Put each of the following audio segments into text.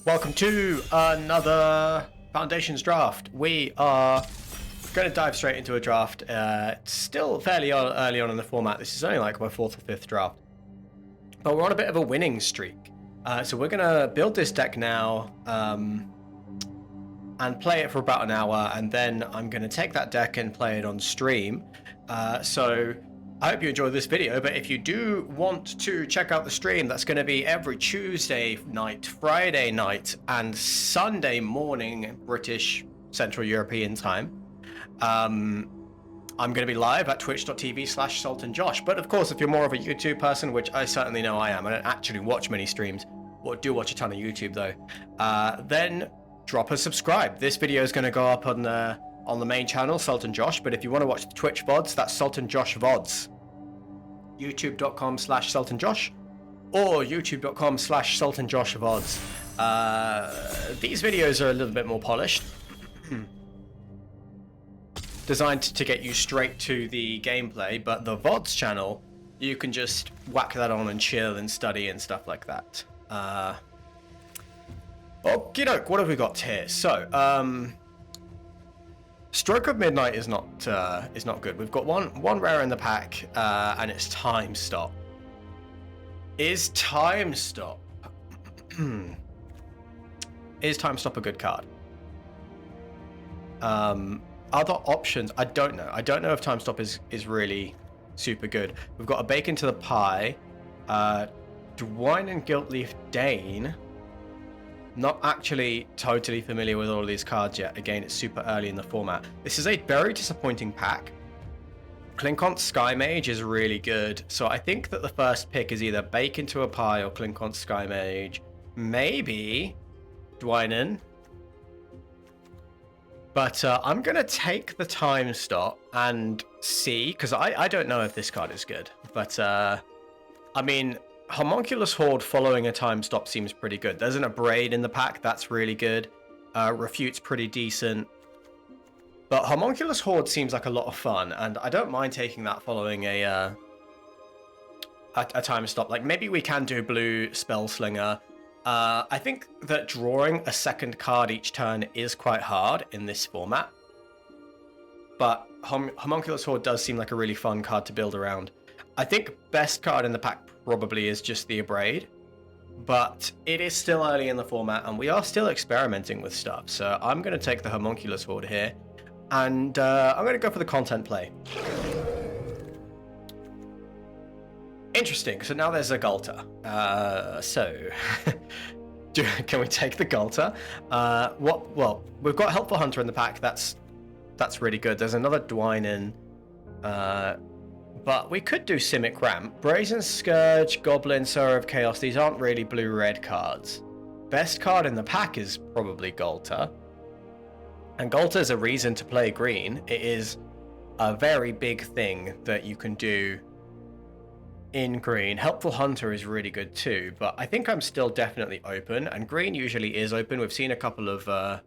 Welcome to another Foundations draft. We are going to dive straight into a draft. It's still fairly early on in the format. This is only like my fourth or fifth draft. But we're on a bit of a winning streak. So we're going to build this deck now and play it for about an hour. And then I'm going to take that deck and play it on stream. So I hope you enjoyed this video, but if you do want to check out the stream, that's going to be every Tuesday night, Friday night, and Sunday morning, British Central European time. I'm going to be live at twitch.tv/SaltandJosh. But of course, if you're more of a YouTube person, which I certainly know I am, I don't actually watch many streams, or do watch a ton of YouTube though, then drop a subscribe. This video is going to go up on the main channel, Salt and Josh, but if you want to watch the Twitch VODs, that's Salt and Josh VODs. youtube.com/SaltandJosh or youtube.com/SaltandJosh VODs. These videos are a little bit more polished. Designed to get you straight to the gameplay, but the VODs channel, you can just whack that on and chill and study and stuff like that. Okie doke, what have we got here? So, Stroke of Midnight is not good. We've got one rare in the pack, and it's Time Stop. Is Time Stop is Time Stop a good card? Other options, I don't know. I don't know if Time Stop is really super good. We've got a Bacon to the Pie, Dwayne and Guiltleaf Dane. Not actually totally familiar with all of these cards yet. Again, it's super early in the format. This is a very disappointing pack. Clinkont Sky Mage is really good. So I think that the first pick is either Bacon to a Pie or Clinkont Sky Mage. Maybe Dwynen. But I'm going to take the Time Stop and see, because I don't know if this card is good. But, I mean, Homunculus Horde following a Time Stop seems pretty good. There's an Abrade in the pack, that's really good. Refute's pretty decent. But Homunculus Horde seems like a lot of fun, and I don't mind taking that following a Time Stop. Like, maybe we can do Blue Spellslinger. I think that drawing a second card each turn is quite hard in this format. But Homunculus Horde does seem like a really fun card to build around. I think best card in the pack probably is just the Abrade, but it is still early in the format and we are still experimenting with stuff. So I'm going to take the Homunculus Horde here, and I'm going to go for the content play. Interesting. So now there's a Gulta. Can we take the Gulta? Well, we've got Helpful Hunter in the pack. That's really good. There's another Dwynen. But we could do Simic Ramp. Brazen Scourge, Goblin, Sorrow of Chaos. These aren't really blue-red cards. Best card in the pack is probably Gulta. And Gulta is a reason to play green. It is a very big thing that you can do in green. Helpful Hunter is really good too, but I think I'm still definitely open, and green usually is open. We've seen a couple of, I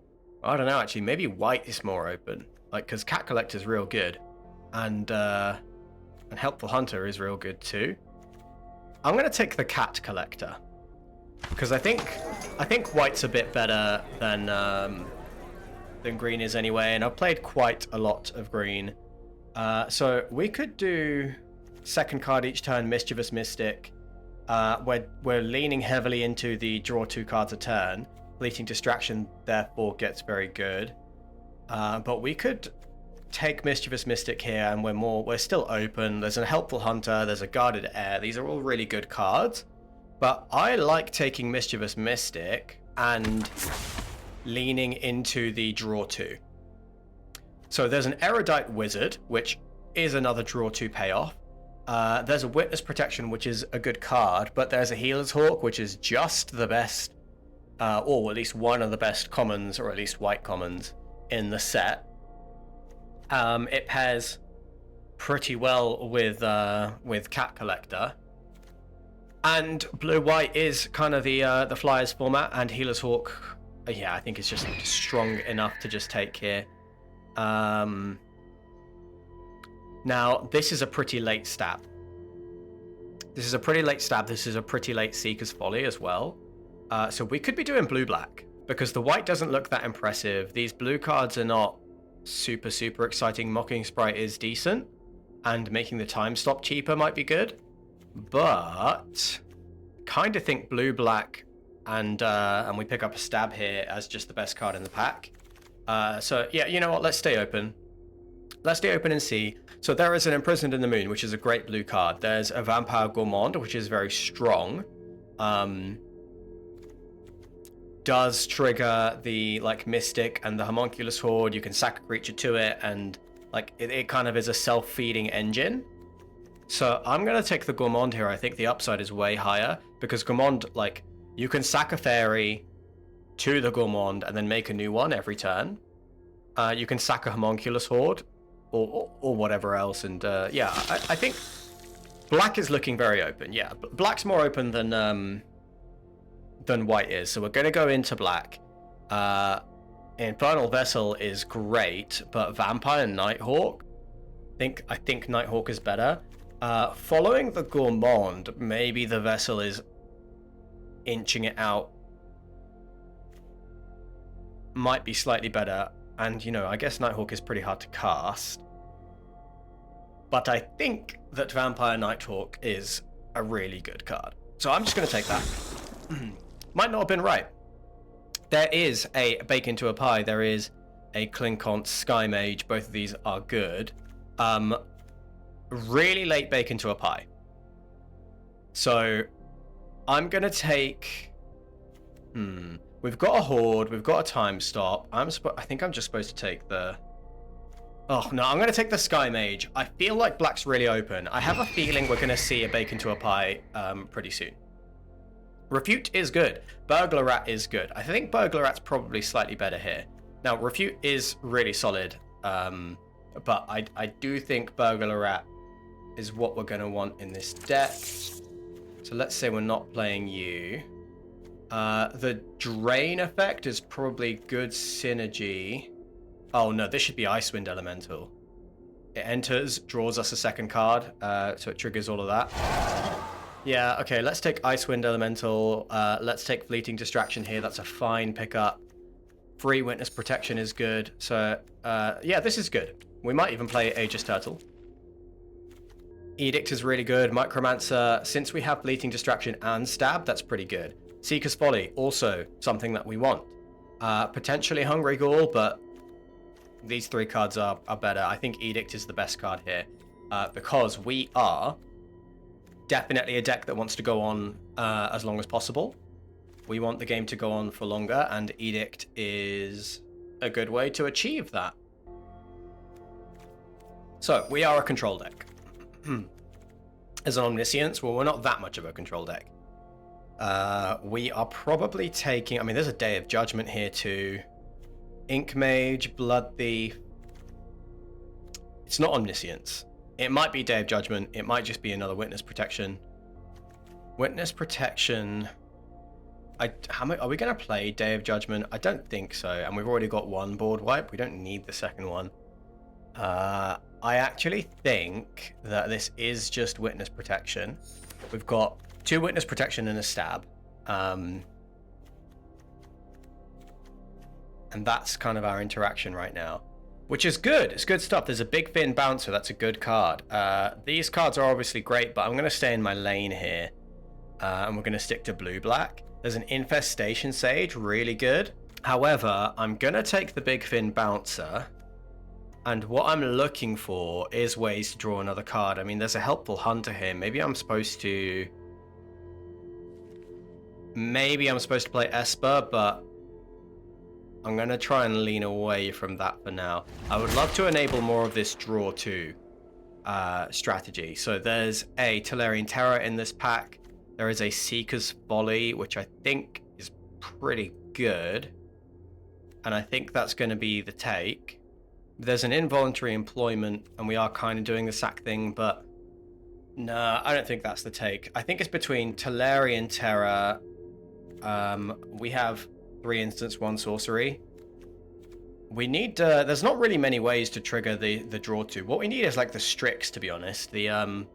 don't know, actually, maybe white is more open. Like, because Cat Collector is real good. And Helpful Hunter is real good too. I'm going to take the Cat Collector because I think white's a bit better than green is anyway, and I've played quite a lot of green. So we could do second card each turn, Mischievous Mystic. We're leaning heavily into the draw 2 cards a turn. Fleeting Distraction therefore gets very good. But we could take Mischievous Mystic here, and we're still open. There's a Helpful Hunter, there's a Guarded Air. These are all really good cards, but I like taking Mischievous Mystic and leaning into the draw 2. So there's an Erudite Wizard, which is another draw 2 payoff. There's a Witness Protection, which is a good card, but there's a Healer's Hawk, which is just the best, or at least one of the best commons, or at least white commons in the set. It pairs pretty well with Cat Collector, and blue-white is kind of the Flyers format, and Healer's Hawk, yeah, I think it's just strong enough to just take here. Now this is a pretty late stab. This is a pretty late Seeker's Folly as well. So we could be doing blue-black, because the white doesn't look that impressive. These blue cards are not super, super exciting. Mocking Sprite is decent, and making the time stop cheaper might be good. But kind of think blue-black, and we pick up a stab here as just the best card in the pack. So yeah, you know what? Let's stay open. Let's stay open and see. So there is an Imprisoned in the Moon, which is a great blue card. There's a Vampire Gourmand, which is very strong. Does trigger the like Mystic and the Homunculus Horde. You can sack a creature to it, and like it kind of is a self-feeding engine. So I'm gonna take the Gourmand here. I think the upside is way higher, because Gourmand, like, you can sack a fairy to the Gourmand and then make a new one every turn. You can sack a Homunculus Horde or whatever else, and yeah, I think black is looking very open. Yeah, black's more open than white is, so we're going to go into black. Infernal Vessel is great, but Vampire and Nighthawk, I think Nighthawk is better. Following the Gourmand, maybe the Vessel is inching it out. Might be slightly better, and you know, I guess Nighthawk is pretty hard to cast. But I think that Vampire Nighthawk is a really good card, so I'm just going to take that. Might not have been right. There is a Bake Into a Pie. There is a Clinkont Sky Mage. Both of these are good. Really late Bake Into a Pie. So I'm going to take... We've got a Horde. We've got a Time Stop. I think I'm just supposed to take the... Oh, no, I'm going to take the Sky Mage. I feel like black's really open. I have a feeling we're going to see a Bake Into a Pie pretty soon. Refute is good. Burglar Rat is good. I think Burglar Rat's probably slightly better here. Now, Refute is really solid, but I do think Burglar Rat is what we're going to want in this deck. So let's say we're not playing you. The Drain effect is probably good synergy. Oh no, this should be Icewind Elemental. It enters, draws us a second card, so it triggers all of that. Yeah, okay, let's take Icewind Elemental. Let's take Fleeting Distraction here. That's a fine pickup. Free Witness Protection is good. So, yeah, this is good. We might even play Aegis Turtle. Edict is really good. Micromancer, since we have Fleeting Distraction and Stab, that's pretty good. Seeker's Folly, also something that we want. Potentially Hungry Ghoul, but these three cards are better. I think Edict is the best card here, because we are definitely a deck that wants to go on as long as possible. We want the game to go on for longer, and Edict is a good way to achieve that. So, we are a control deck. As an Omniscience, well, we're not that much of a control deck. We are probably taking... I mean, there's a Day of Judgment here too. Ink Mage, Blood Thief. It's not Omniscience. It might be Day of Judgment. It might just be another Witness Protection. Witness Protection... Are we going to play Day of Judgment? I don't think so. And we've already got one board wipe. We don't need the second one. I actually think that this is just Witness Protection. We've got 2 Witness Protection and a Stab. And that's kind of our interaction right now. Which is good. It's good stuff. There's a Big Fin Bouncer. That's a good card. These cards are obviously great, but I'm going to stay in my lane here. And we're going to stick to blue-black. There's an Infestation Sage. Really good. However, I'm going to take the Big Fin Bouncer. And what I'm looking for is ways to draw another card. I mean, there's a Helpful Hunter here. Maybe I'm supposed to play Esper, but I'm going to try and lean away from that for now. I would love to enable more of this draw to strategy. So there's a Tolarian Terror in this pack. There is a Seeker's Folly, which I think is pretty good. And I think that's going to be the take. There's an Involuntary Employment, and we are kind of doing the sack thing, but no, I don't think that's the take. I think it's between Tolarian Terror. We have 3 instants, 1 sorcery. We need, there's not really many ways to trigger the draw to. What we need is like the Strix, to be honest. The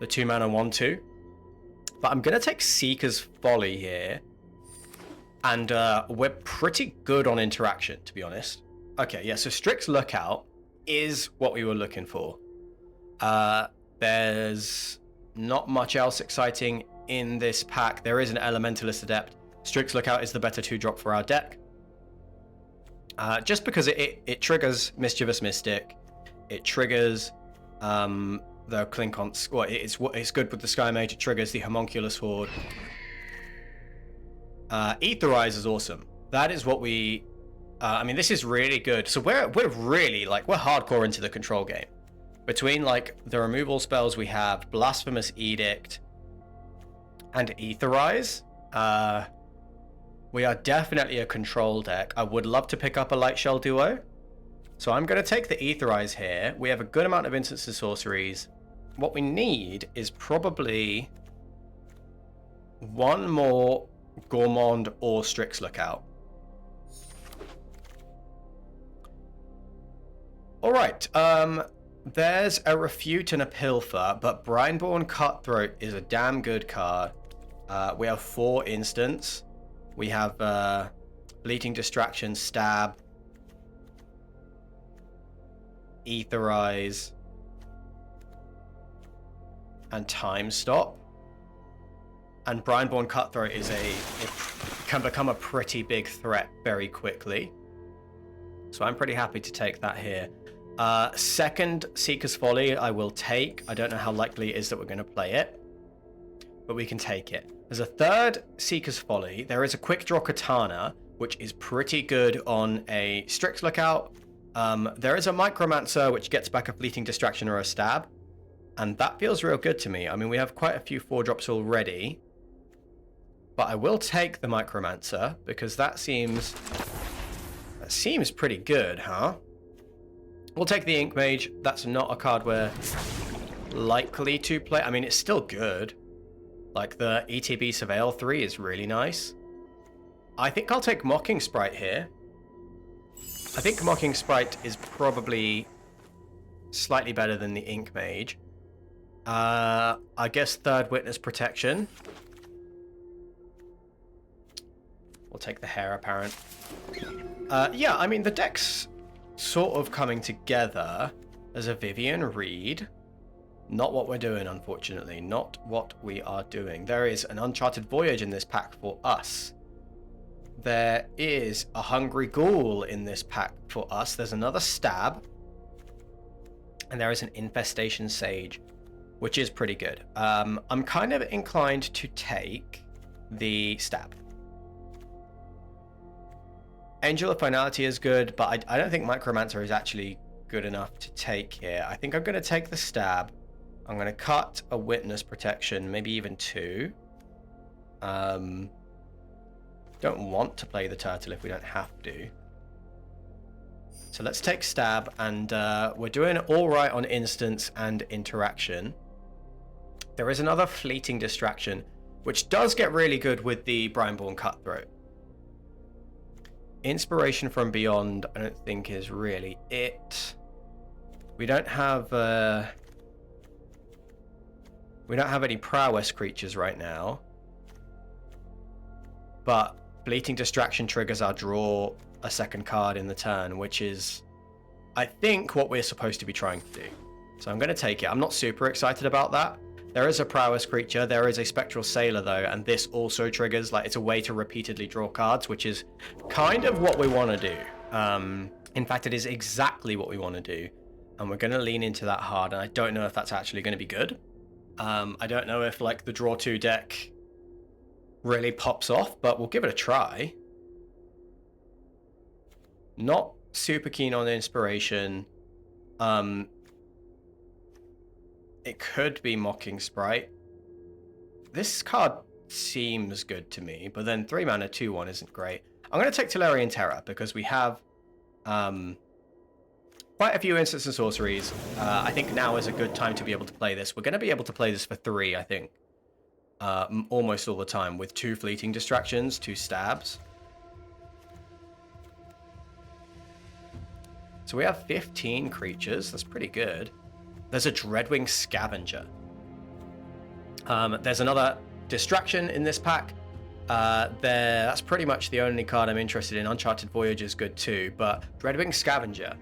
2 mana 1/2. But I'm going to take Seeker's Folly here. And we're pretty good on interaction, to be honest. Okay, yeah, so Strix Lookout is what we were looking for. There's not much else exciting in this pack. There is an Elementalist Adept. Strix Lookout is the better 2-drop for our deck. Just because it triggers Mischievous Mystic. It triggers the Clinkon. Well, it's good with the Sky Mage. It triggers the Homunculus Horde. Aetherize is awesome. That is what we... I mean, this is really good. So we're really, like, we're hardcore into the control game. Between, like, the removal spells we have, Blasphemous Edict, and Aetherize, we are definitely a control deck. I would love to pick up a Light Shell Duo. So I'm going to take the Aetherize here. We have a good amount of instants and sorceries. What we need is probably one more Gourmand or Strix Lookout. Alright, there's a Refute and a Pilfer, but Brineborn Cutthroat is a damn good card. We have 4 instants. We have Bleating Distraction, Stab, Aetherize, and Time Stop. And Brineborn Cutthroat is it can become a pretty big threat very quickly. So I'm pretty happy to take that here. Second Seeker's Folly I will take. I don't know how likely it is that we're going to play it, but we can take it. There's a third Seeker's Folly. There is a Quick Draw Katana, which is pretty good on a Strix Lookout. There is a Micromancer, which gets back a Fleeting Distraction or a Stab. And that feels real good to me. I mean, we have quite a few 4-drops already. But I will take the Micromancer, because that seems pretty good, huh? We'll take the Ink Mage. That's not a card we're likely to play. I mean, it's still good. Like, the ETB Surveil 3 is really nice. I think I'll take Mocking Sprite here. I think Mocking Sprite is probably slightly better than the Ink Mage. I guess Third Witness Protection. We'll take the Heir Apparent. Yeah, I mean, the deck's sort of coming together. There's a Vivian Reed. Not what we're doing, unfortunately. Not what we are doing. There is an Uncharted Voyage in this pack for us. There is a Hungry Ghoul in this pack for us. There's another Stab. And there is an Infestation Sage, which is pretty good. I'm kind of inclined to take the Stab. Angel of Finality is good, but I don't think Micromancer is actually good enough to take here. I think I'm going to take the Stab. I'm going to cut a Witness Protection, maybe even 2. Don't want to play the Turtle if we don't have to. So let's take Stab, and we're doing all right on instance and interaction. There is another Fleeting Distraction, which does get really good with the Brineborn Cutthroat. Inspiration from Beyond, I don't think is really it. We don't have any prowess creatures right now, but Bleating Distraction triggers our draw a second card in the turn, which is, I think, what we're supposed to be trying to do. So I'm going to take it. I'm not super excited about that. There is a prowess creature. There is a Spectral Sailor, though, and this also triggers, like, it's a way to repeatedly draw cards, which is kind of what we want to do. In fact, it is exactly what we want to do, and we're going to lean into that hard, and I don't know if that's actually going to be good. I don't know if, like, the Draw 2 deck really pops off, but we'll give it a try. Not super keen on Inspiration. It could be Mocking Sprite. This card seems good to me, but then 3 mana 2/1 isn't great. I'm going to take Tolarian Terror because we have quite a few instants and sorceries. I think now is a good time to be able to play this. We're going to be able to play this for 3, I think. Almost all the time with 2 Fleeting Distractions, 2 Stabs. So we have 15 creatures. That's pretty good. There's a Dreadwing Scavenger. There's another Distraction in this pack. That's pretty much the only card I'm interested in. Uncharted Voyage is good too, but Dreadwing Scavenger.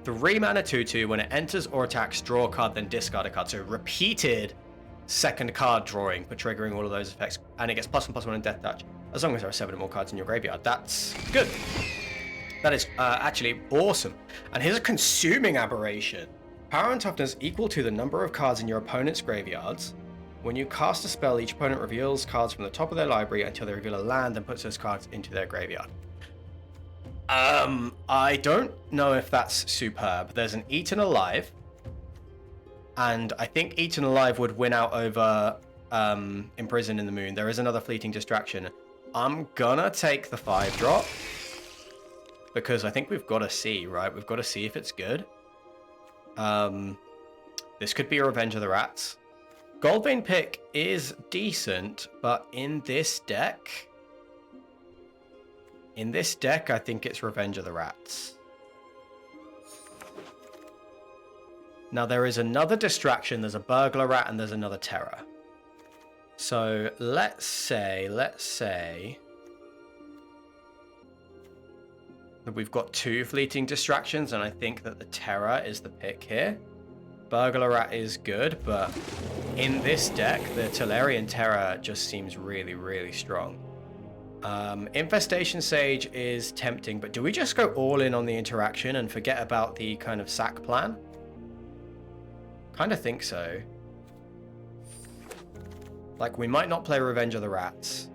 3 mana 2/2. When it enters or attacks, draw a card, then discard a card. So repeated second card drawing for triggering all of those effects, and it gets +1/+1 in Death Touch as long as there are 7 or more cards in your graveyard. That's good. That is actually awesome. And here's a Consuming Aberration. Power and toughness equal to the number of cards in your opponent's graveyards. When you cast a spell, each opponent reveals cards from the top of their library until they reveal a land and puts those cards into their graveyard. I don't know if that's superb. There's an Eaten Alive, and I think Eaten Alive would win out over Imprison in the Moon. There is another Fleeting Distraction. I'm gonna take the 5-drop because I think we've got to see, right? We've got to see if it's good. This could be a Revenge of the Rats. Goldvein pick is decent, but in this deck, I think it's Revenge of the Rats. Now there is another distraction. There's a Burglar Rat and there's another Terror. So let's say that we've got 2 Fleeting Distractions, and I think that the Terror is the pick here. Burglar Rat is good, but in this deck, the Tolarian Terror just seems really, really strong. Infestation Sage is tempting, but do we just go all in on the interaction and forget about the kind of sack plan? Kind of think so. Like, we might not play Revenge of the Rats.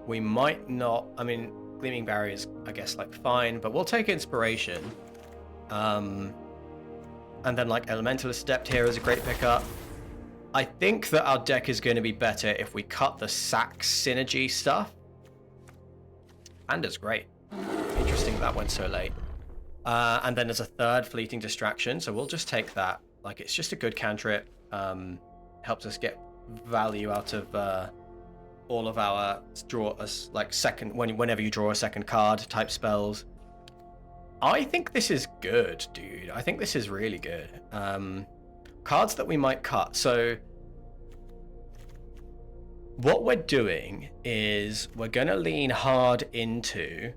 We might not, I mean, Gleaming Barrier is, I guess, like, fine, but we'll take Inspiration. And then, like, Elementalist Adept here is a great pickup. I think that our deck is going to be better if we cut the sack synergy stuff. Panda's great. Interesting that went so late. And then there's a 3rd Fleeting Distraction, so we'll just take that. Like, it's just a good cantrip. Helps us get value out of all of our whenever you draw a second card type spells. I think this is good, dude. I think this is really good. Cards that we might cut. So what we're doing is we're going to lean hard into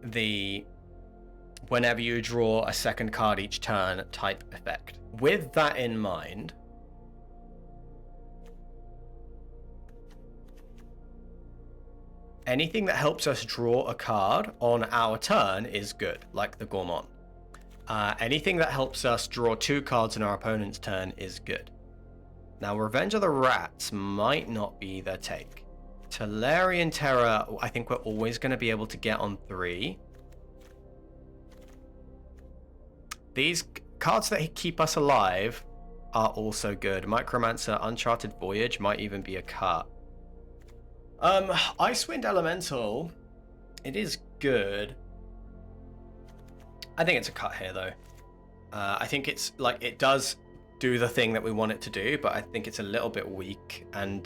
the whenever you draw a second card each turn type effect. With that in mind, anything that helps us draw a card on our turn is good, like the Gourmand. Anything that helps us draw 2 cards in our opponent's turn is good. Now, Revenge of the Rats might not be their take. Tolarian Terror, I think we're always going to be able to get on 3. These cards that keep us alive are also good. Micromancer, Uncharted Voyage might even be a cut. Icewind Elemental, it is good. I think it's a cut here, though. I think it's, like, it does do the thing that we want it to do, but I think it's a little bit weak. And,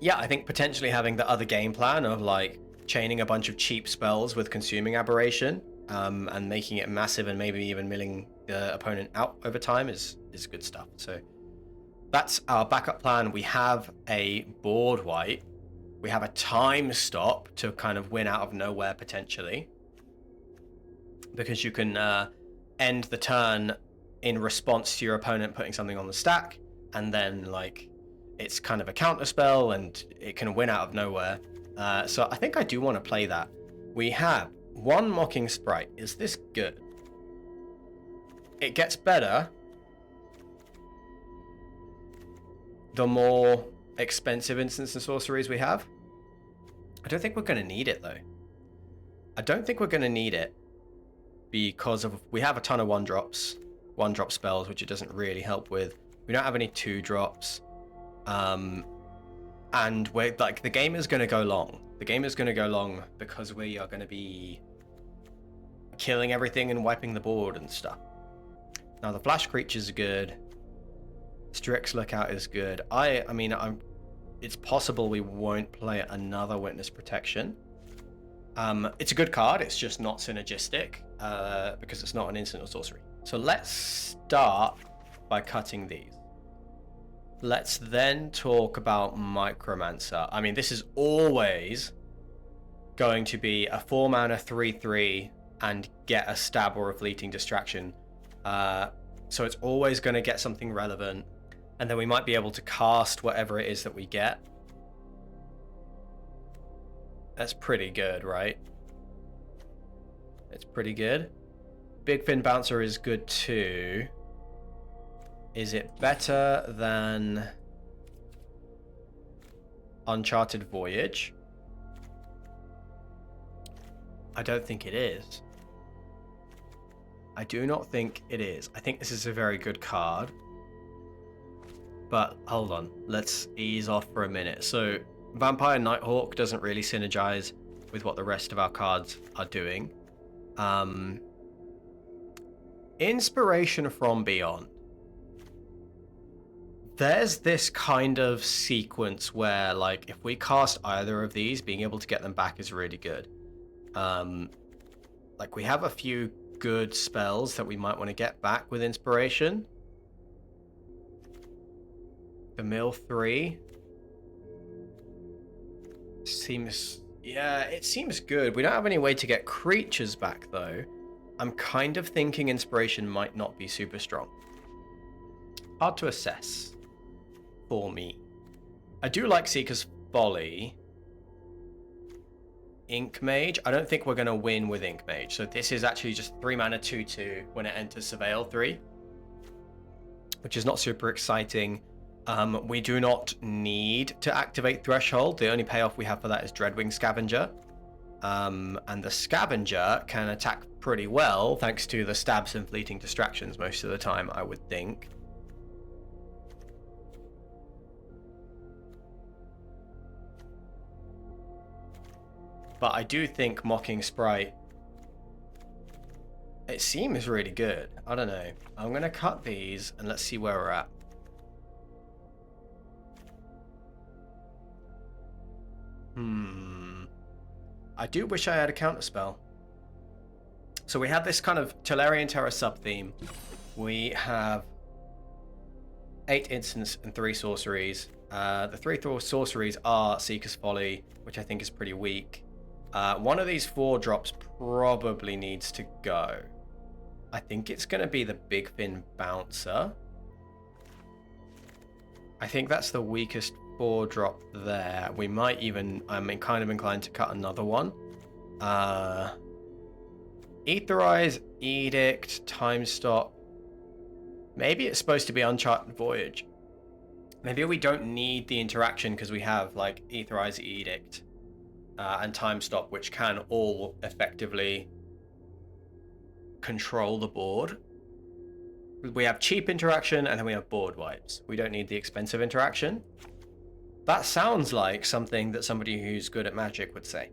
yeah, I think potentially having the other game plan of, like, chaining a bunch of cheap spells with Consuming Aberration, and making it massive and maybe even milling the opponent out over time is good stuff. So that's our backup plan. We have a board wipe. We have a time stop to kind of win out of nowhere, potentially. Because you can end the turn in response to your opponent putting something on the stack, and then, like, it's kind of a counter spell, and it can win out of nowhere. So I think I do want to play that. We have 1 Mocking Sprite. Is this good? It gets better the more expensive instants and sorceries we have. I don't think we're going to need it, though. I don't think we're going to need it because we have a ton of 1-drops, 1-drop spells, which it doesn't really help with. We don't have any 2-drops. And we're, like, the game is going to go long. The game is going to go long because we are going to be killing everything and wiping the board and stuff. Now, the Flash Creatures are good. Strix Lookout is good. I mean, it's possible we won't play another Witness Protection. It's a good card. It's just not synergistic because it's not an instant or sorcery. So let's start by cutting these. Let's then talk about Micromancer. I mean, this is always going to be a 4-mana 3/3 and get a stab or a fleeting distraction. So it's always going to get something relevant, and then we might be able to cast whatever it is that we get. That's pretty good, right? It's pretty good. Big Fin Bouncer is good too. Is it better than Uncharted Voyage? I don't think it is. I do not think it is. I think this is a very good card. But hold on, let's ease off for a minute. So Vampire Nighthawk doesn't really synergize with what the rest of our cards are doing. Inspiration from Beyond. There's this kind of sequence where, like, if we cast either of these, being able to get them back is really good. Like, we have a few good spells that we might want to get back with Inspiration. The Mill 3 seems, yeah, it seems good. We don't have any way to get creatures back though. I'm kind of thinking Inspiration might not be super strong. Hard to assess for me. I do like Seeker's Folly. Ink Mage. I don't think we're going to win with Ink Mage. So this is actually just 3 mana 2/2 when it enters Surveil 3, which is not super exciting. We do not need to activate Threshold. The only payoff we have for that is Dreadwing Scavenger. And the Scavenger can attack pretty well thanks to the stabs and fleeting distractions most of the time, I would think. But I do think Mocking Sprite, it seems really good. I don't know. I'm going to cut these and let's see where we're at. I do wish I had a counterspell. So we have this kind of Tolarian Terror sub-theme. We have 8 instants and 3 sorceries. The 3 sorceries are Seeker's Folly, which I think is pretty weak. One of these 4 drops probably needs to go. I think it's going to be the Big Fin Bouncer. I think that's the weakest 4 drop there. We might even, I'm kind of inclined to cut another one. Aetherize, Edict, Time Stop. Maybe it's supposed to be Uncharted Voyage. Maybe we don't need the interaction because we have like Aetherize, Edict, and Time Stop, which can all effectively control the board. We have cheap interaction and then we have board wipes. We don't need the expensive interaction. That sounds like something that somebody who's good at Magic would say.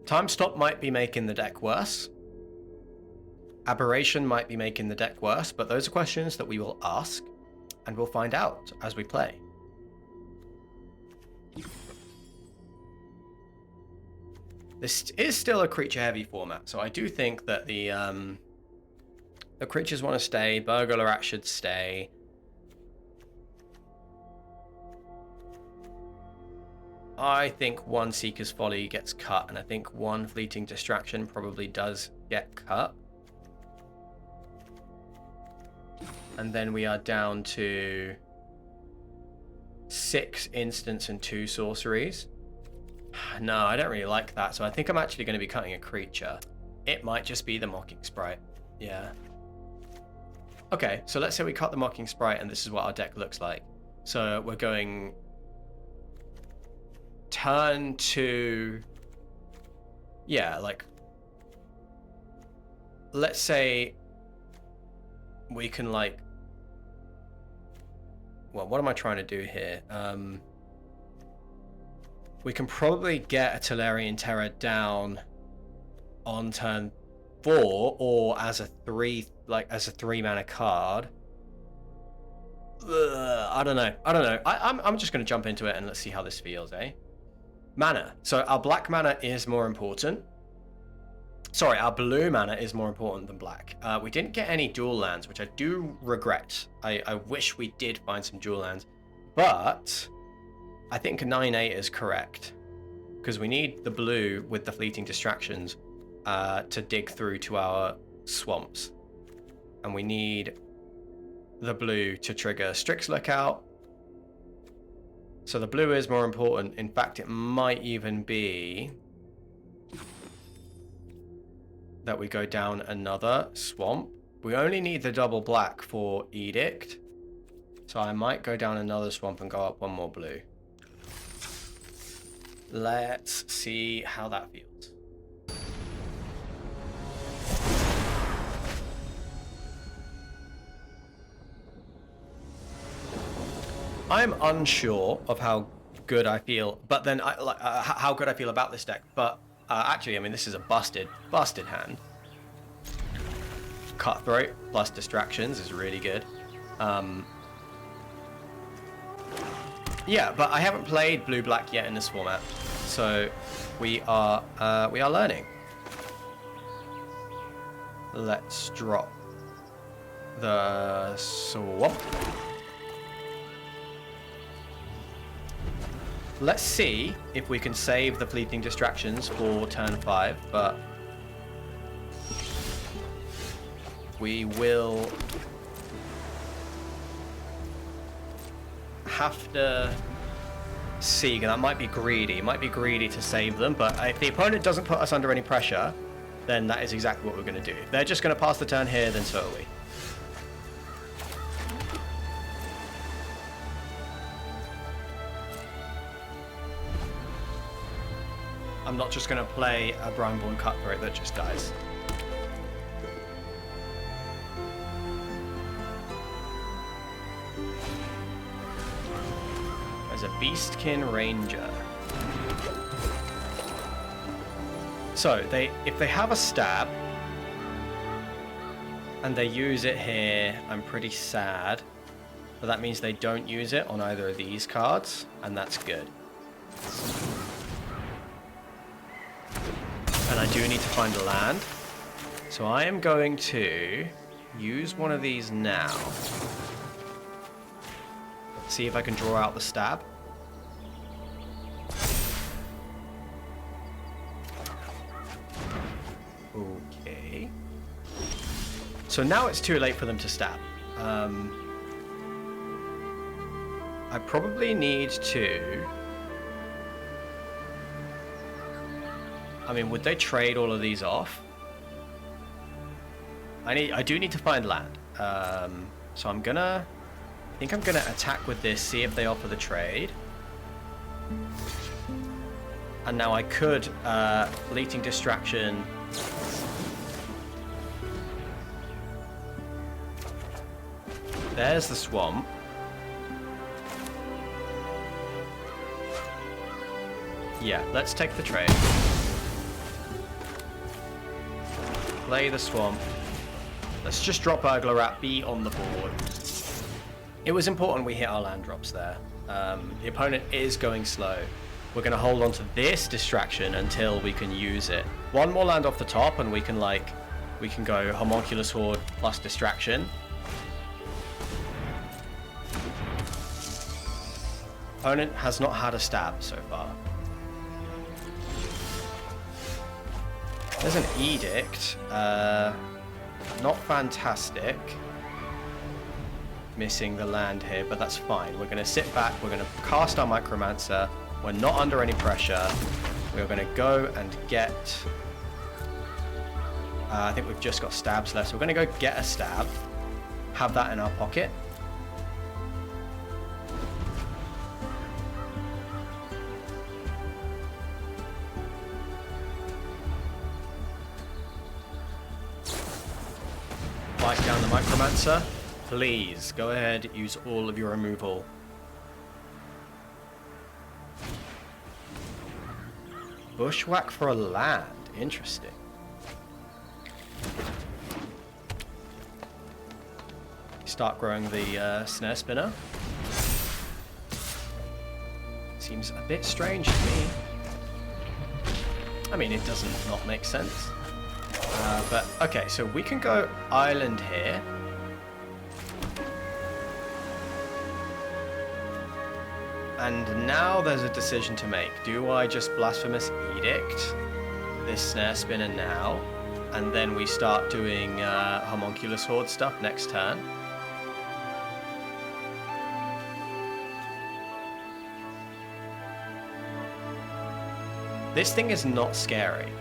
Time Stop might be making the deck worse. Aberration might be making the deck worse, but those are questions that we will ask and we'll find out as we play. This is still a creature-heavy format, so I do think that the creatures want to stay. Burglar Rat should stay. I think 1 Seeker's Folly gets cut, and I think 1 Fleeting Distraction probably does get cut. And then we are down to 6 instants and 2 sorceries. No, I don't really like that, so I think I'm actually going to be cutting a creature. It might just be the Mocking Sprite. Yeah. Okay, so let's say we cut the Mocking Sprite, and this is what our deck looks like. So we're going turn to, yeah, like, let's say we can, like, well, what am I trying to do here? We can probably get a Tolarian Terror down on turn 4 or as a 3, like as a 3 mana card. I don't know. I'm just going to jump into it and let's see how this feels, eh? Mana. So our black mana is more important. Sorry, our blue mana is more important than black. We didn't get any dual lands, which I do regret. I wish we did find some dual lands. But I think 9/8 is correct. Because we need the blue with the fleeting distractions to dig through to our swamps. And we need the blue to trigger Strix Lookout. So the blue is more important. In fact, it might even be that we go down another swamp. We only need the double black for Edict. So I might go down another swamp and go up one more blue. Let's see how that feels. I'm unsure of how good I feel, but then how good I feel about this deck. But actually, I mean, this is a busted hand. Cutthroat plus distractions is really good. Yeah, but I haven't played blue-black yet in this format, so we are learning. Let's drop the swamp. Let's see if we can save the fleeting distractions for turn 5, but we will have to see. That might be greedy. It might be greedy to save them, but if the opponent doesn't put us under any pressure, then that is exactly what we're going to do. If they're just going to pass the turn here, then so are we. I'm not just going to play a Brownborn Cutthroat that just dies. There's a Beastkin Ranger. So if they have a stab and they use it here, I'm pretty sad. But that means they don't use it on either of these cards, and that's good. And I do need to find a land. So I am going to use one of these now. See if I can draw out the stab. Okay. So now it's too late for them to stab. I probably need to... I mean, would they trade all of these off? I do need to find land. So I think I'm gonna attack with this, see if they offer the trade. And now I could fleeting distraction. There's the swamp. Yeah, let's take the trade. Play the swamp. Let's just drop Burglar Rat, be on the board. It was important we hit our land drops there. The opponent is going slow. We're going to hold on to this distraction until we can use it. One more land off the top and we can go Homunculus Horde plus distraction. Opponent has not had a stab so far. There's an Edict. Not fantastic. Missing the land here, but that's fine. We're going to sit back. We're going to cast our Micromancer. We're not under any pressure. We're going to go and get... I think we've just got stabs left. So we're going to go get a stab. Have that in our pocket. Fight down the Micromancer. Please, go ahead, use all of your removal. Bushwhack for a land. Interesting. Start growing the Snare Spinner. Seems a bit strange to me. I mean, it doesn't not make sense. But okay, so we can go island here. And now there's a decision to make. Do I just Blasphemous Edict this Snare Spinner now, and then we start doing Homunculus Horde stuff next turn? This thing is not scary,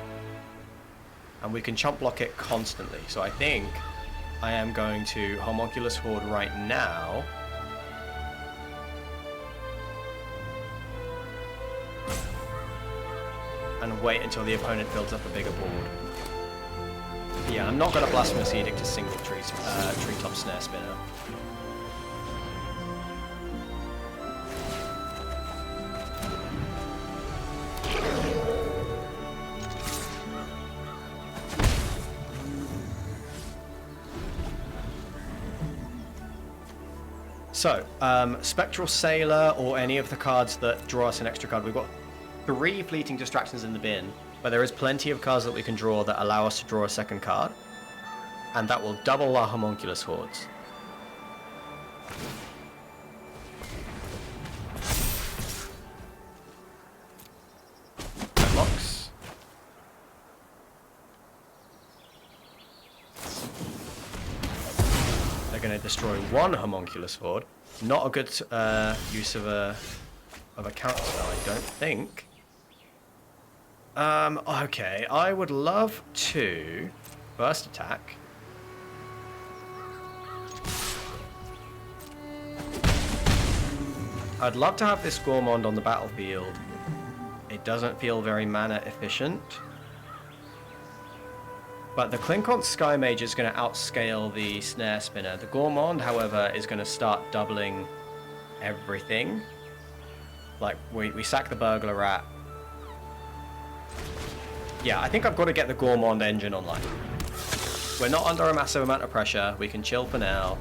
and we can chump block it constantly. So I think I am going to Homunculus Horde right now. And wait until the opponent builds up a bigger board. Yeah, I'm not going to Blasphemous Edict a single treetop Snare Spinner. So, Spectral Sailor or any of the cards that draw us an extra card. We've got 3 Fleeting Distractions in the bin, but there is plenty of cards that we can draw that allow us to draw a second card, and that will double our Homunculus Hordes. Box. They're going to destroy 1 Homunculus Horde. Not a good use of a counter spell, I don't think. Okay, I would love to burst attack. I'd love to have this Gourmand on the battlefield. It doesn't feel very mana efficient. But the Clinkont Sky Mage is going to outscale the Snare Spinner. The Gourmand, however, is going to start doubling everything. Like, we sack the Burglar Rat. Yeah, I think I've got to get the Gourmand engine online. We're not under a massive amount of pressure. We can chill for now.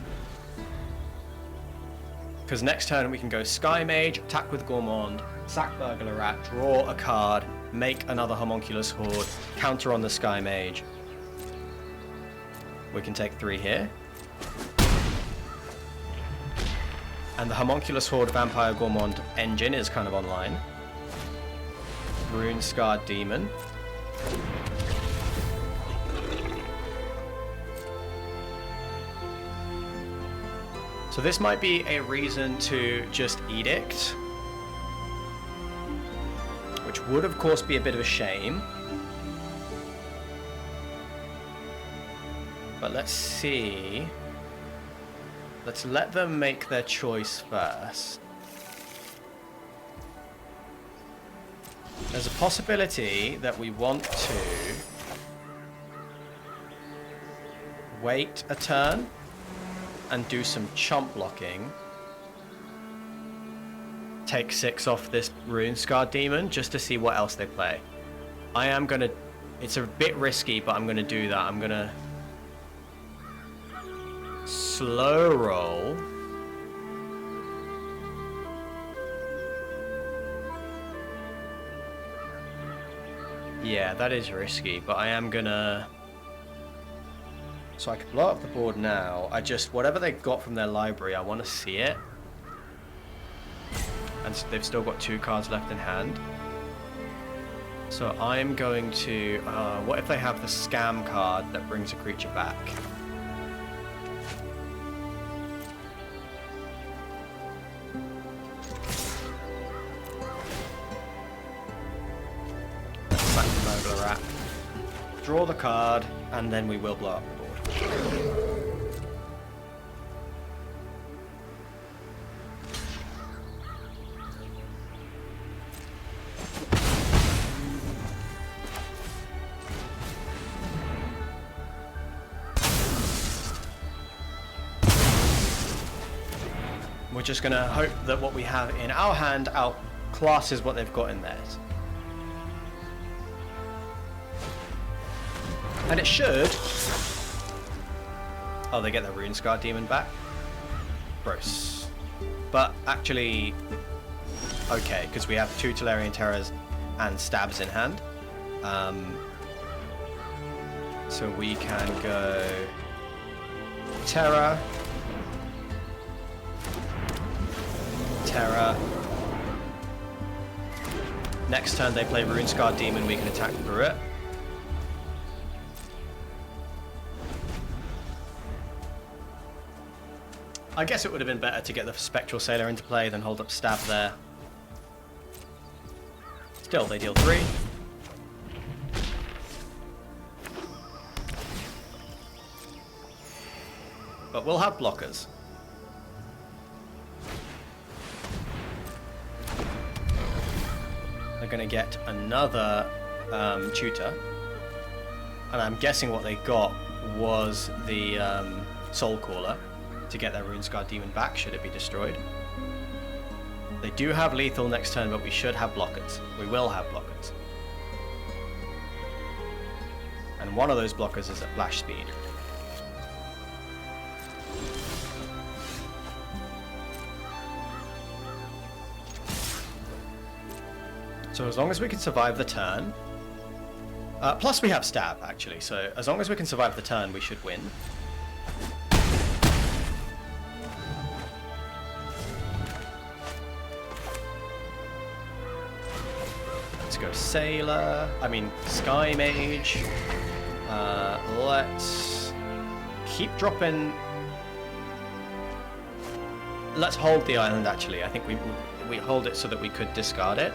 Because next turn we can go Sky Mage, attack with Gourmand, sack Burglar Rat, draw a card, make another Homunculus Horde, counter on the Sky Mage. We can take 3 here. And the Homunculus Horde Vampire Gourmand engine is kind of online. Rune Scarred Demon. So this might be a reason to just Edict, which would of course be a bit of a shame. But let's see. Let's let them make their choice first. There's a possibility that we want to wait a turn and do some chump blocking. Take 6 off this Rune Scarred Demon just to see what else they play. I am gonna... It's a bit risky, but I'm gonna do that. I'm gonna... slow roll. Yeah, that is risky, but I am gonna... So I can blow up the board now. I just... whatever they got from their library, I want to see it. And so they've still got 2 cards left in hand. So I'm going to... what if they have the Scam card that brings a creature back? Sack the Burglar Rat. Draw the card, and then we will blow up the board. We're just going to hope that what we have in our hand outclasses what they've got in theirs. And it should... Oh, they get the Rune Scarred Demon back? Gross. But actually... okay, because we have 2 Tolarian Terrors and Stabs in hand. So we can go Terra, Terra. Next turn they play Runescarred Demon, we can attack through it. I guess it would have been better to get the Spectral Sailor into play than hold up Stab there. Still, they deal 3. But we'll have blockers. They're going to get another tutor. And I'm guessing what they got was the Soul Caller to get their Runescarred Demon back, should it be destroyed. They do have lethal next turn, but we should have blockers. We will have blockers. And one of those blockers is at flash speed. So as long as we can survive the turn, plus we have stab actually, so as long as we can survive the turn, we should win. Let's go Sailor, Sky Mage. Let's keep dropping. Let's hold the island actually. I think we hold it so that we could discard it.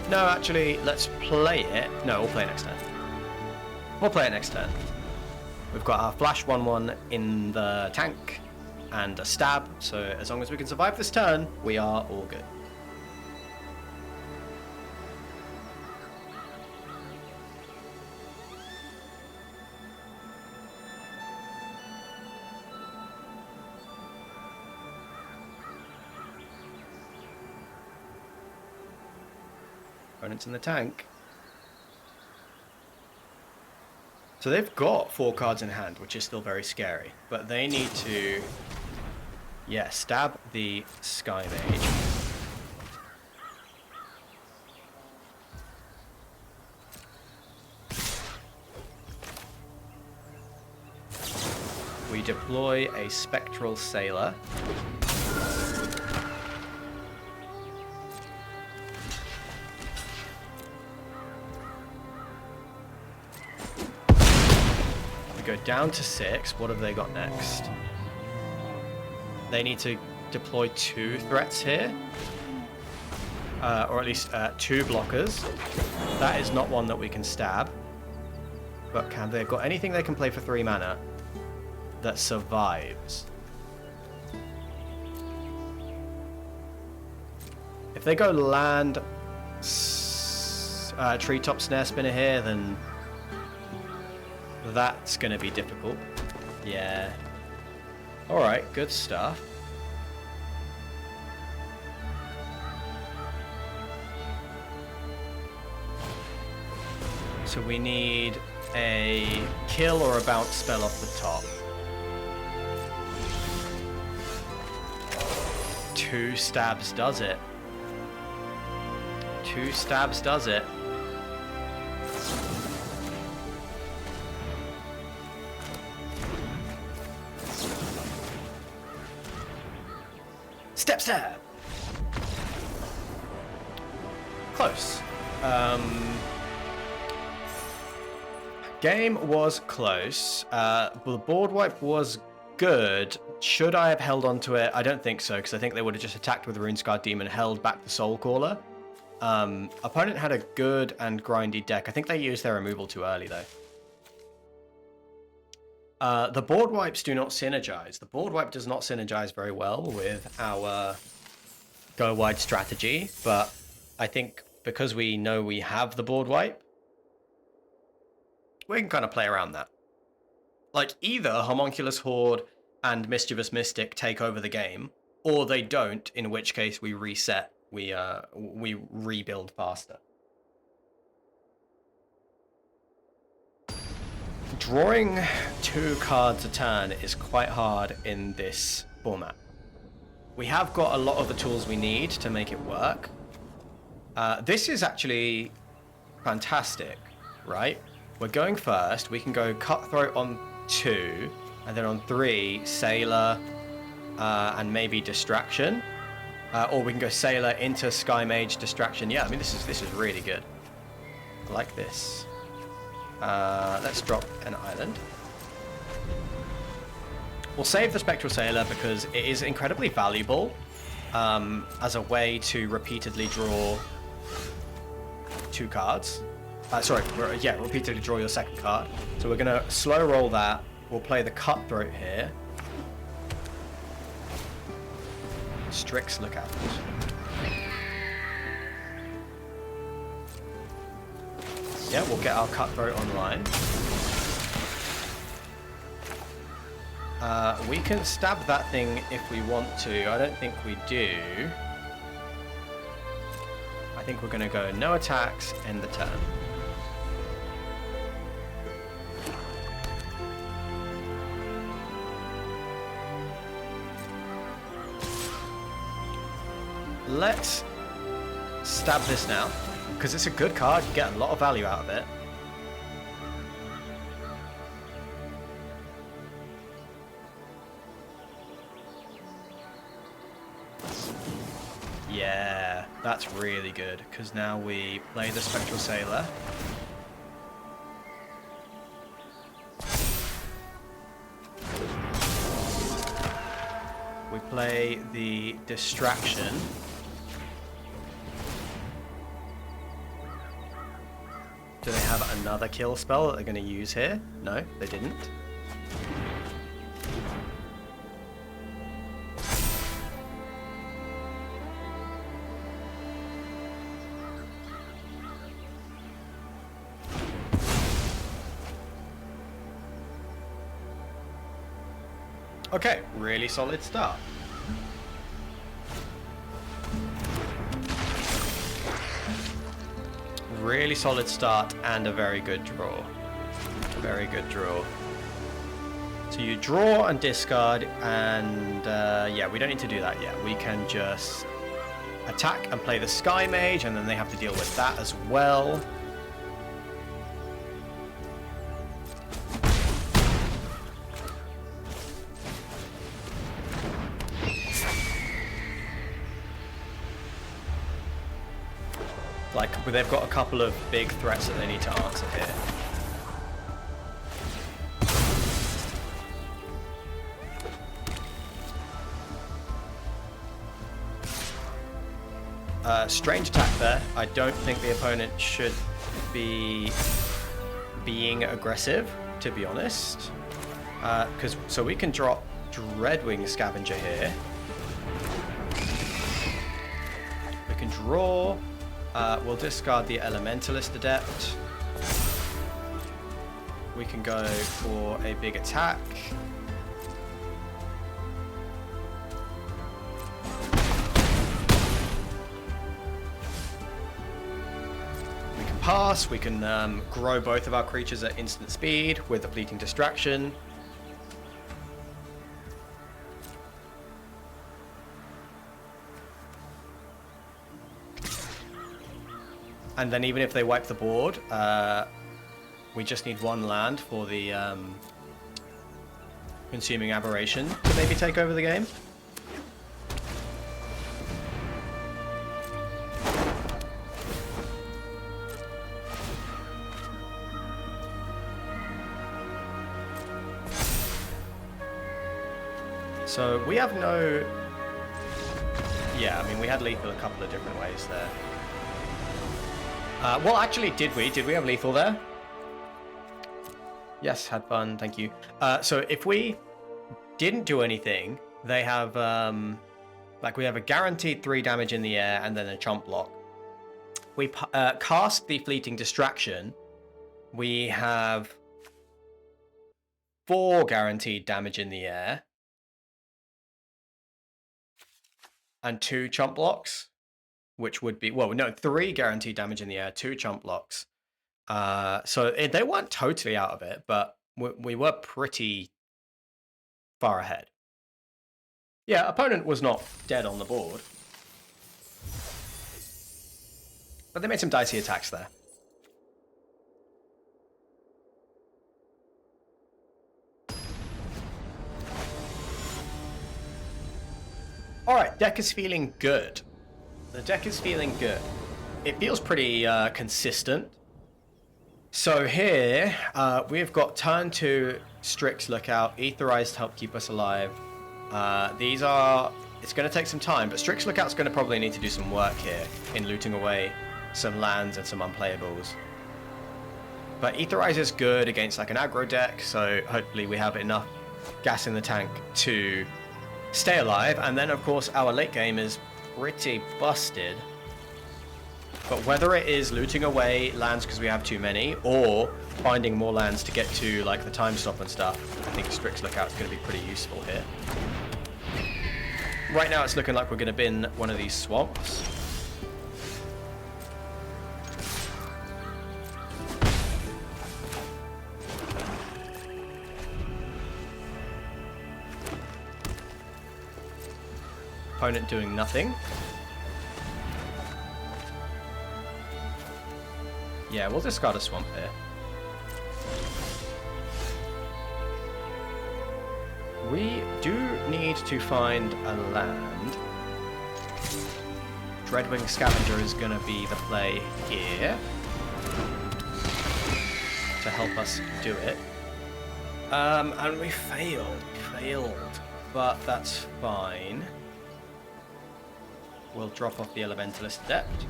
No, actually, let's play it. No, we'll play it next turn. We'll play it next turn. We've got our flash 1/1 in the tank and a stab, so as long as we can survive this turn, we are all good. Opponents in the tank. So they've got 4 cards in hand, which is still very scary. But they need to, stab the Sky Mage. We deploy a Spectral Sailor. Go down to 6. What have they got next? They need to deploy 2 threats here. Or at least 2 blockers. That is not one that we can stab. But can they have got anything they can play for 3 mana that survives? If they go land Treetop Snare Spinner here, then that's going to be difficult. Yeah. Alright, good stuff. So we need a kill or a bounce spell off the top. 2 stabs does it. 2 stabs does it. Step stab! Close. Game was close. The board wipe was good. Should I have held on to it? I don't think so, because I think they would have just attacked with the Runescarred Demon, held back the Soul Caller. Opponent had a good and grindy deck. I think they used their removal too early, though. The board wipes do not synergize. The board wipe does not synergize very well with our go wide strategy, but I think because we know we have the board wipe, we can kind of play around that. Like, either Homunculus Horde and Mischievous Mystic take over the game, or they don't, in which case we reset, we rebuild faster. Drawing 2 cards a turn is quite hard in this format. We have got a lot of the tools we need to make it work. This is actually fantastic, right? we're going first. We can go Cutthroat on 2, and then on 3, Sailor, and maybe Distraction. Or we can go Sailor into Sky Mage, Distraction. Yeah, I mean, this is really good. I like this. Let's drop an island. We'll save the Spectral Sailor because it is incredibly valuable as a way to repeatedly draw 2 cards. Repeatedly draw your second card. So we're going to slow roll that. We'll play the Cutthroat here. Strix, look out. Yeah, we'll get our Cutthroat online. We can stab that thing if we want to. I don't think we do. I think we're going to go no attacks, end the turn. Let's stab this now, because it's a good card. You get a lot of value out of it. Yeah, that's really good, because now we play the Spectral Sailor. We play the Distraction. Do they have another kill spell that they're going to use here? No, they didn't. Okay, really solid start. Really solid start and a very good draw. A very good draw. So you draw and discard, and yeah, we don't need to do that yet. We can just attack and play the Sky Mage, and then they have to deal with that as well. Like, they've got a couple of big threats that they need to answer here. Strange attack there. I don't think the opponent should be being aggressive, to be honest. So we can drop Dreadwing Scavenger here. We can draw. We'll discard the Elementalist Adept. We can go for a big attack. We can pass. We can grow both of our creatures at instant speed with a Fleeting Distraction. And then even if they wipe the board, we just need 1 land for the Consuming Aberration to maybe take over the game. So we have no... Yeah, I mean, we had lethal a couple of different ways there. Well, actually, did we? Did we have lethal there? Yes, had fun, thank you. So if we didn't do anything, they have, like, we have a guaranteed 3 damage in the air and then a chump block. We cast the Fleeting Distraction. We have 4 guaranteed damage in the air. And 2 chump blocks. Which would be, well, no, 3 guaranteed damage in the air, 2 chump blocks. So they weren't totally out of it, but we were pretty far ahead. Yeah, opponent was not dead on the board. But they made some dicey attacks there. Alright, deck is feeling good. The deck is feeling good. It feels pretty consistent. So here, we've got turn 2, Strix Lookout, Etherize to help keep us alive. These are... It's going to take some time, but Strix Lookout's going to probably need to do some work here in looting away some lands and some unplayables. But Etherize is good against like an aggro deck, so hopefully we have enough gas in the tank to stay alive. And then, of course, our late game is pretty busted. But whether it is looting away lands because we have too many, or finding more lands to get to like the time stop and stuff, I think Strix Lookout is going to be pretty useful here. Right now it's looking like we're going to bin one of these swamps. Opponent doing nothing. Yeah, we'll discard a swamp here. We do need to find a land. Dreadwing Scavenger is going to be the play here to help us do it. And we failed, but that's fine. We'll drop off the Elementalist Adept.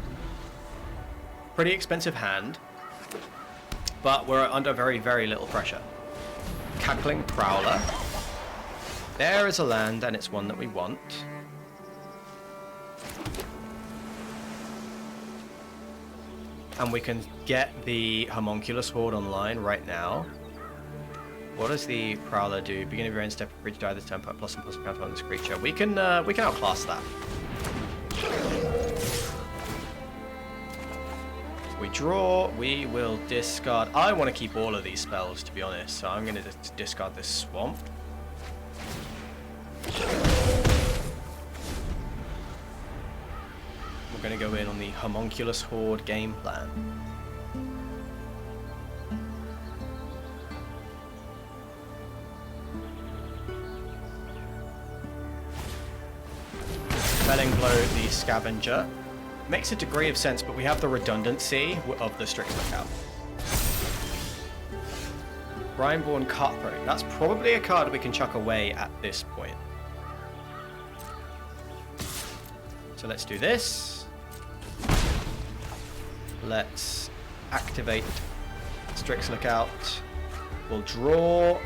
Pretty expensive hand, but we're under very, very little pressure. Cackling Prowler. There is a land, and it's one that we want. And we can get the Homunculus Horde online right now. What does the Prowler do? Beginning of your end step, free to die this turn, put plus and plus counter on this creature. We can outclass that. We draw, we will discard. I want to keep all of these spells, to be honest, so I'm going to discard this swamp. We're going to go in on the Homunculus Horde game plan. Felling Blow the Scavenger. Makes a degree of sense, but we have the redundancy of the Strix Lookout. Brineborn Cutthroat. That's probably a card we can chuck away at this point. So let's do this. Let's activate Strix Lookout. We'll draw.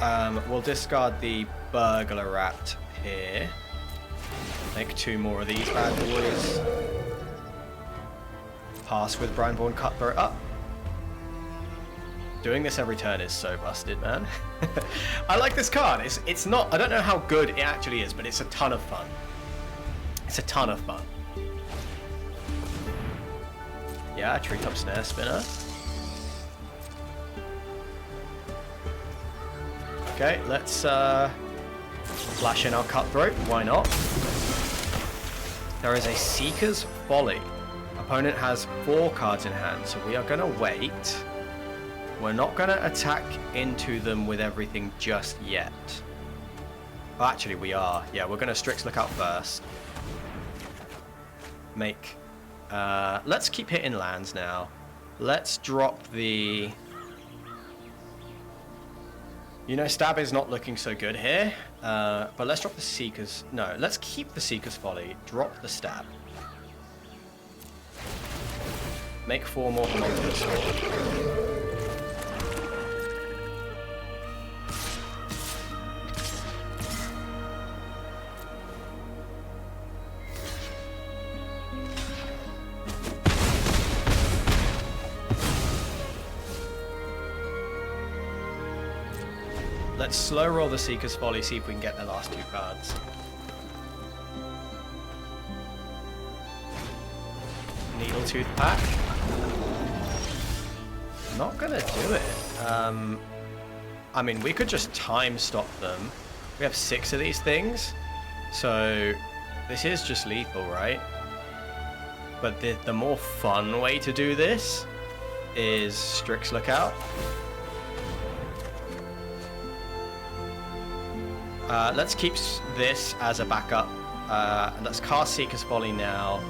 We'll discard the Burglar Rat here. Make 2 more of these bad boys. Pass with Brineborn Cutthroat up. Doing this every turn is so busted, man. I like this card. It's not... I don't know how good it actually is, but it's a ton of fun. It's a ton of fun. Yeah, Treetop Snare Spinner. Okay, let's flash in our Cutthroat. Why not? There is a Seeker's Folly. Opponent has 4 cards in hand, so we are going to wait. We're not going to attack into them with everything just yet. Oh, actually, we are. Yeah, we're going to Strix Lookout first. Make... let's keep hitting lands now. Let's drop the... You know, Stab is not looking so good here. But let's drop the Seeker's... No, let's keep the Seeker's Folly. Drop the Stab. Make 4 more Homunculus Horde. Let's slow roll the Seeker's Folly, see if we can get the last 2 cards. Needletooth Pack. Not gonna do it. I mean, we could just time stop them. We have 6 of these things, so this is just lethal, right? But the more fun way to do this is Strix Lookout. Let's keep this as a backup And let's cast Seeker's Folly now.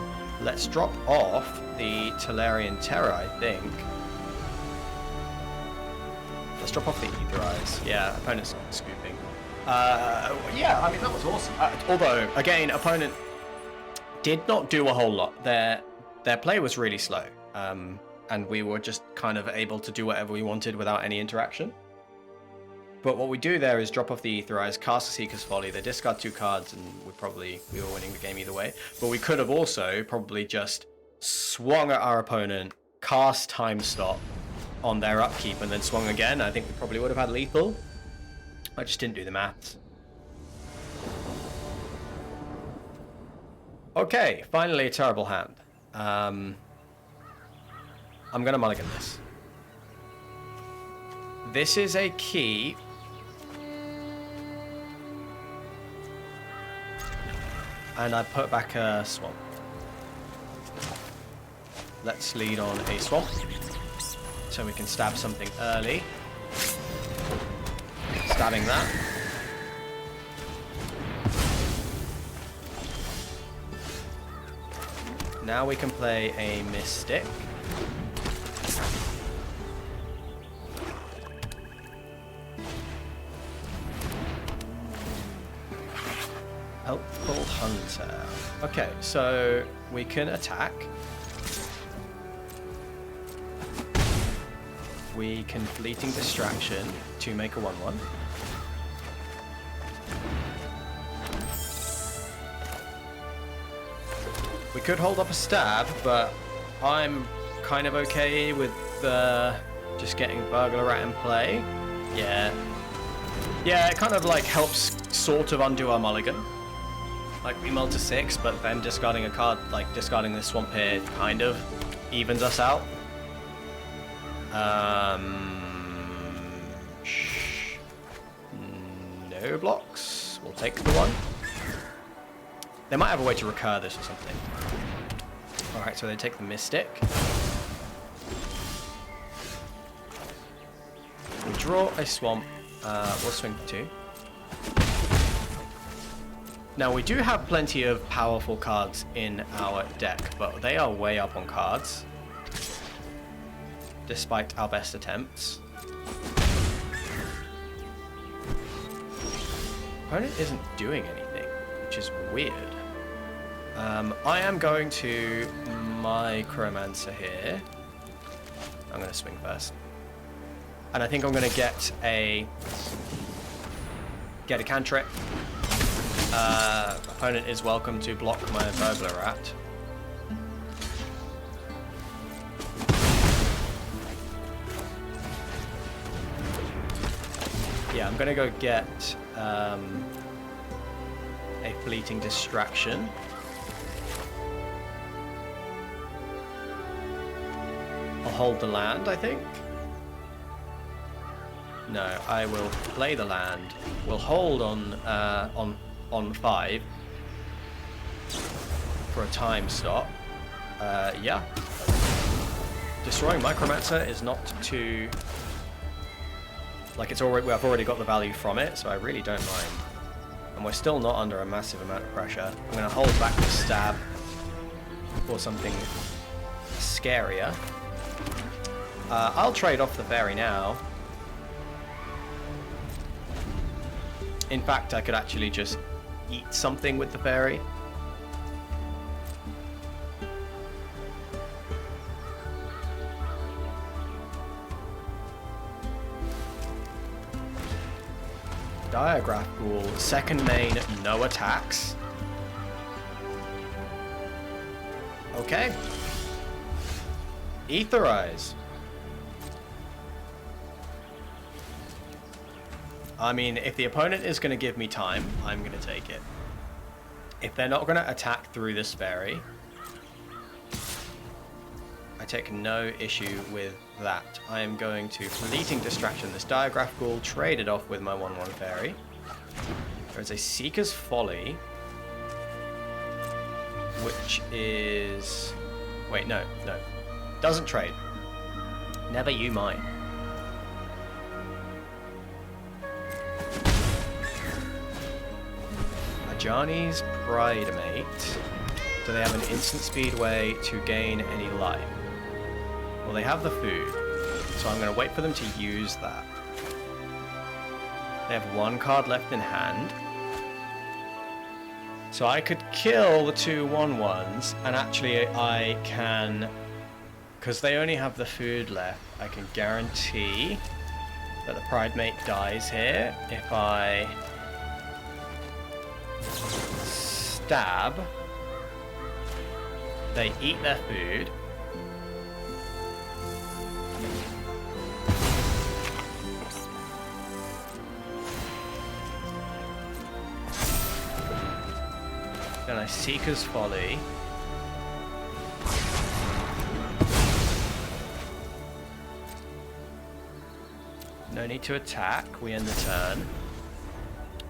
Let's drop off the Tolarian Terror, I think. Let's drop off the Ether Eyes. Yeah, opponent's scooping. Yeah, I mean, that was awesome. Although, again, opponent did not do a whole lot. Their play was really slow. And we were just kind of able to do whatever we wanted without any interaction. But what we do there is drop off the Ether Eyes, cast a Seeker's Folly, they discard 2 cards, and we were winning the game either way. But we could have also probably just swung at our opponent, cast Time Stop on their upkeep, and then swung again. I think we probably would have had lethal. I just didn't do the maths. Okay, finally a terrible hand. I'm gonna mulligan this. This is a key. And I put back a swamp. Let's lead on a swamp. So we can stab something early. Stabbing that. Now we can play a Mystic. Helpful Hunter. Okay, so we can attack. We can Fleeting Distraction to make a 1/1. We could hold up a stab, but I'm kind of okay with just getting Burglar Rat in play. Yeah. Yeah, it kind of like helps sort of undo our mulligan. Like, we mull to 6, but them discarding a card, like discarding this swamp here, kind of evens us out. No blocks. We'll take the 1. They might have a way to recur this or something. Alright, so they take the Mystic. We draw a swamp. We'll swing for 2. Now, we do have plenty of powerful cards in our deck, but they are way up on cards, despite our best attempts. Opponent isn't doing anything, which is weird. I am going to Micromancer here. I'm going to swing first. And I think I'm going to get a cantrip. Opponent is welcome to block my Burglar Rat. Yeah, I'm gonna go get a Fleeting Distraction. I'll hold the land, I think. No, I will play the land. We'll hold on 5 for a time stop. Yeah. Destroying Micromancer is not too... Like, I've already got the value from it, so I really don't mind. And we're still not under a massive amount of pressure. I'm going to hold back the stab for something scarier. I'll trade off the fairy now. In fact, I could actually just eat something with the fairy. Diagraph Rule, second main, no attacks. Okay. Ether Eyes. I mean, if the opponent is going to give me time, I'm going to take it. If they're not going to attack through this fairy, I take no issue with that. I am going to Fleeting Distraction this Diagraph Ghoul, trade it off with my 1/1 fairy. There's a Seeker's Folly, which is... Wait, no. Doesn't trade. Never you mind. I Johnny's Pride Mate. Do they have an instant speed way to gain any life? Well, they have the food, so I'm going to wait for them to use that. They have one card left in hand. So I could kill the 2 1/1s, and actually I can, because they only have the food left, I can guarantee that the Pride Mate dies here if I stab. They eat their food. Then I Seeker's Folly. No need to attack. We end the turn.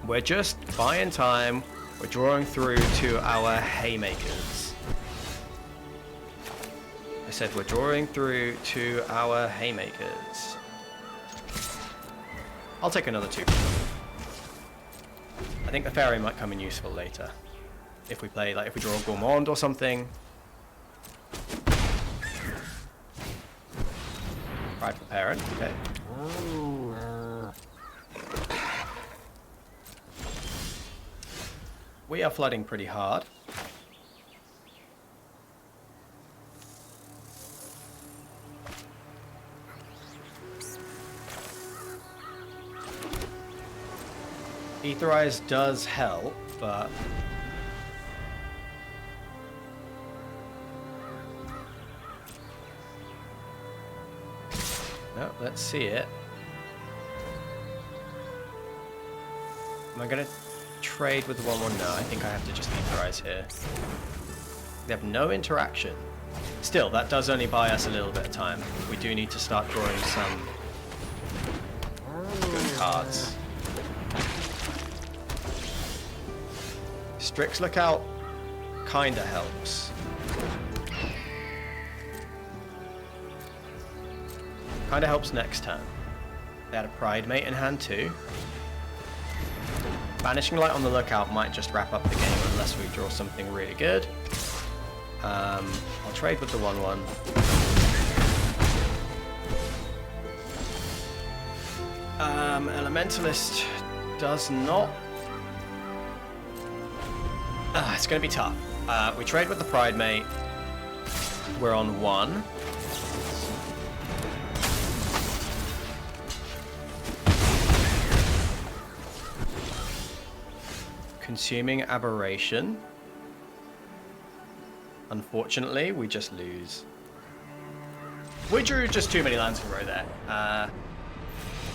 We're just buying time. We're drawing through to our Haymakers. I said we're drawing through to our Haymakers. I'll take another 2. I think the Fairy might come in useful later. If we play, like, if we draw a Gourmand or something. Pride for Parent, okay. We are flooding pretty hard. Aetherize does help, but no, let's see it. Am I gonna trade with the 1/1? No, I think I have to just Aetherize here. They have no interaction. Still, that does only buy us a little bit of time. We do need to start drawing some good cards. Strix Lookout kinda helps. Kinda helps next turn. They had a Pride Mate in hand too. Banishing Light on the Lookout might just wrap up the game unless we draw something really good. I'll trade with the 1/1. Elementalist does not. It's going to be tough. We trade with the Pride Mate. We're on 1. Consuming Aberration. Unfortunately, we just lose. We drew just too many lands in a row there.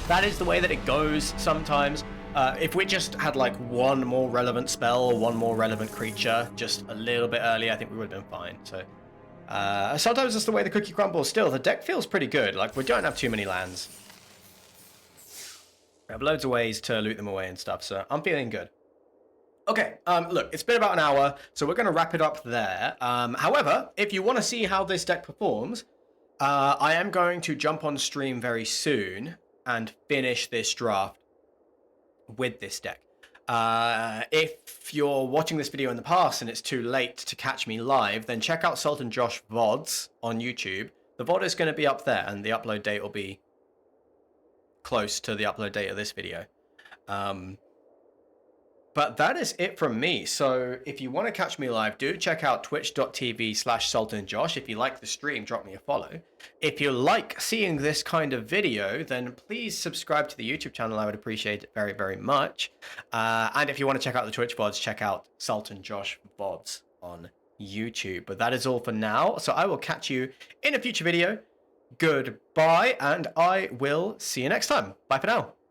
That is the way that it goes sometimes. If we just had like one more relevant spell or one more relevant creature just a little bit earlier, I think we would have been fine. So sometimes it's the way the cookie crumbles. Still, the deck feels pretty good. Like, we don't have too many lands. We have loads of ways to loot them away and stuff, so I'm feeling good. Okay, look, it's been about an hour, so we're going to wrap it up there. However, if you want to see how this deck performs, I am going to jump on stream very soon and finish this draft with this deck. If you're watching this video in the past and it's too late to catch me live, then check out Sultan Josh VODs on YouTube. The VOD is going to be up there, and the upload date will be close to the upload date of this video. But that is it from me. So if you want to catch me live, do check out twitch.tv/SultanJosh. If you like the stream, drop me a follow. If you like seeing this kind of video, then please subscribe to the YouTube channel. I would appreciate it very, very much. And if you want to check out the Twitch VODs, check out Sultan Josh VODs on YouTube. But that is all for now. So I will catch you in a future video. Goodbye, and I will see you next time. Bye for now.